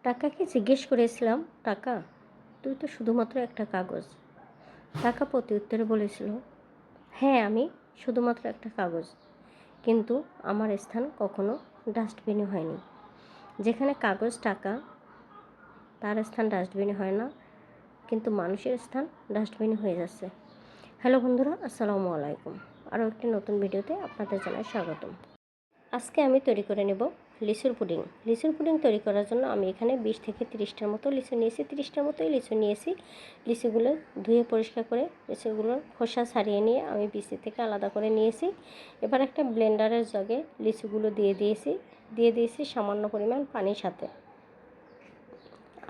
টাকাকে জিজ্ঞেস করেছিলাম, টাকা, তুই তো শুধুমাত্র একটা কাগজ। টাকা প্রত্যুত্তরে বলেছিল, হ্যাঁ, আমি শুধুমাত্র একটা কাগজ, কিন্তু আমার স্থান কখনো ডাস্টবিনে হয়নি। যেখানে কাগজ টাকা, তার স্থান ডাস্টবিনে হয় না, কিন্তু মানুষের স্থান ডাস্টবিনে হয়ে যাচ্ছে। হ্যালো বন্ধুরা, আসসালামু আলাইকুম। আরও একটি নতুন ভিডিওতে আপনাদের জানাই স্বাগতম। আজকে আমি তৈরি করে নেব লিচুর পুডিং। লিচুর পুডিং তৈরি করার জন্য আমি এখানে 20 থেকে 30টার মতো লিচু নিয়েছি। 30টার মতোই লিচু নিয়েছি। লিচুগুলো ধুয়ে পরিষ্কার করে লিচুগুলোর খোসা ছাড়িয়ে নিয়ে আমি বিচি থেকে আলাদা করে নিয়েছি। এবার একটা ব্লেন্ডারের জগে লিচুগুলো দিয়ে দিয়েছি সামান্য পরিমাণ পানির সাথে।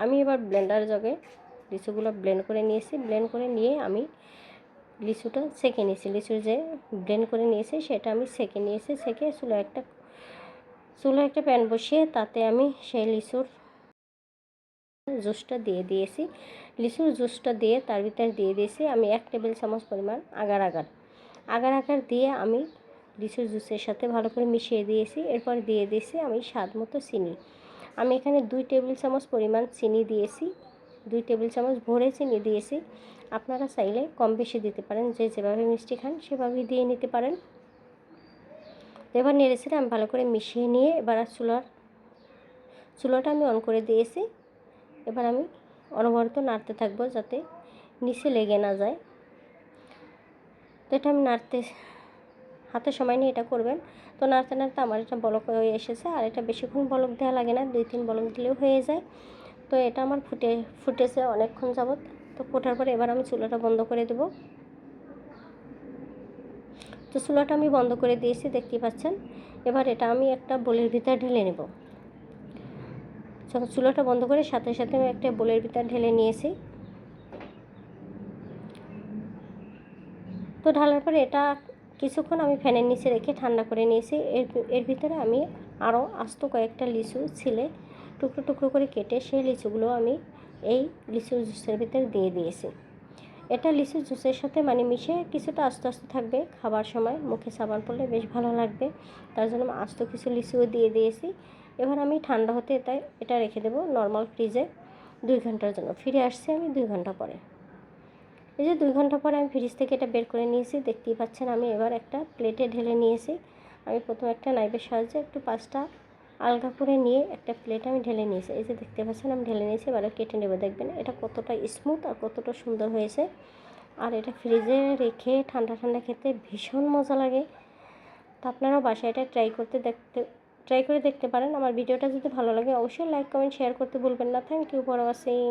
আমি এবার ব্লেন্ডারের জগে লিচুগুলো ব্লেন্ড করে নিয়েছি। ব্লেন্ড করে নিয়ে আমি লিচুটা সেঁকে নিয়েছি। লিচু যে ব্লেন্ড করে নিয়েছি সেটা আমি সেঁকে নিয়েছি। সেঁকে চুলো একটা প্যান বসিয়ে তাতে আমি সেই লিচুর জুসটা দিয়ে দিয়েছি। লিচুর জুসটা দিয়ে তার ভিতরে দিয়ে দিয়েছি আমি 1 টেবিল চামচ পরিমাণ আগার দিয়ে আমি লিচুর জুসের সাথে ভালো করে মিশিয়ে দিয়েছি। এরপর দিয়ে দিয়েছি আমি স্বাদ মতো চিনি। আমি এখানে 2 টেবিল চামচ পরিমাণ চিনি দিয়েছি। 2 টেবিল চামচ ভরে চিনি দিয়েছি। আপনারা চাইলে কম বেশি দিতে পারেন, যে যেভাবে মিষ্টি খান সেভাবেই দিয়ে নিতে পারেন। এবার নেড়েছেড়ে আমি ভালো করে মিশিয়ে নিয়ে এবার চুলাটা আমি অন করে দিয়েছি। এবার আমি অনবরত নাড়তে থাকবো যাতে নিচে লেগে না যায়। তো এটা আমি হাতে সময় নিয়ে এটা করবেন। তো নাড়তে নাড়তে আমার এটা বলক হয়ে এসেছে। আর এটা বেশিক্ষণ বলক দেওয়া লাগে না, 2-3 বলক দিলেও হয়ে যায়। তো এটা আমার ফুটেছে অনেকক্ষণ যাবত। তো ফোটার পরে এবার আমি চুলাটা বন্ধ করে দেব। তো চুলাটা আমি বন্ধ করে দিয়েছি, দেখতেই পাচ্ছেন। এবার এটা আমি একটা বোলের ভিতরে ঢেলে নেব। চুলাটা বন্ধ করে সাথে সাথে আমি একটা বোলের ভিতরে ঢেলে নিয়েছি। তো ঢালার পরে এটা কিছুক্ষণ আমি ফ্যানের নিচে রেখে ঠান্ডা করে নিয়েছি। এর ভিতরে আমি আরও আস্ত কয়েকটা লিচু ছিলে টুকরো টুকরো করে কেটে সেই লিচুগুলো আমি এই লিচুর জুসের ভিতরে দিয়ে দিয়েছি। এটা লিচুর জুসের সাথে মিশে কিছুটা আস্তে আস্তে থাকবে। খাবার সময় মুখে সাবান পড়লে বেশ ভালো লাগবে, তার জন্য আমি আস্ত কিছু লিচুও দিয়ে দিয়েছি। এবার আমি ঠান্ডা হতে এটা রেখে দেবো নর্মাল ফ্রিজে 2 ঘন্টার জন্য। ফিরে আসছি আমি 2 ঘন্টা পরে। এই যে 2 ঘন্টা পরে আমি ফ্রিজ থেকে এটা বের করে নিয়েছি, দেখতেই পাচ্ছেন। আমি এবার একটা প্লেটে ঢেলে নিয়েছি। আমি প্রথমে একটা নাইফের সাহায্যে একটু পাঁচটা আলগা করে নিয়ে একটা প্লেটে আমি ঢেলে নিয়েছি। এই যে দেখতে পাচ্ছেন আমি ঢেলে নিয়েছি। এবার কেটে নেব, দেখবেন এটা কতটা স্মুথ আর কতটা সুন্দর হয়েছে। আর এটা ফ্রিজে রেখে ঠান্ডা ঠান্ডা খেতে ভীষণ মজা লাগে। তো আপনারাও বাসায় এটা ট্রাই করে দেখতে পারেন। আমার ভিডিওটা যদি ভালো লাগে অবশ্যই লাইক কমেন্ট শেয়ার করতে ভুলবেন না। Thank you for watching.